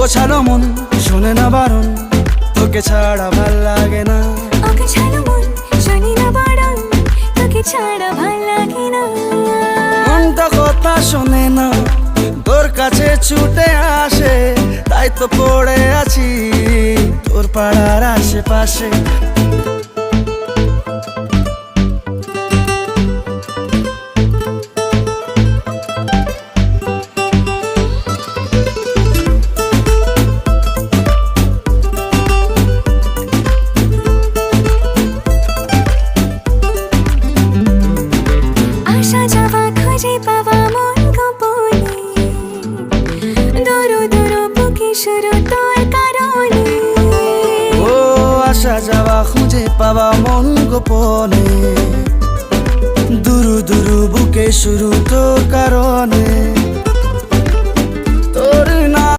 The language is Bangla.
অগোছালো মন শোনে না বারণ, তোকে ছাড়া ভাল লাগে না। অগোছালো মন শোনে না বারণ, তোকে ছাড়া ভাল লাগে না। মনটা কথা শোনে না, তোর কাছে ছুটে আসে, তাই তো পড়ে আছি তোর পাড়ার আশেপাশে। আসা যাওয়া খুঁজে পাওয়া মন গোপনে, দূর দূর বুকে শুরু তোর কারণে। ও আসা যাওয়া খুঁজে পাওয়া মন গোপনে, দুরু দুরু বুকে শুরু তোর কারণে।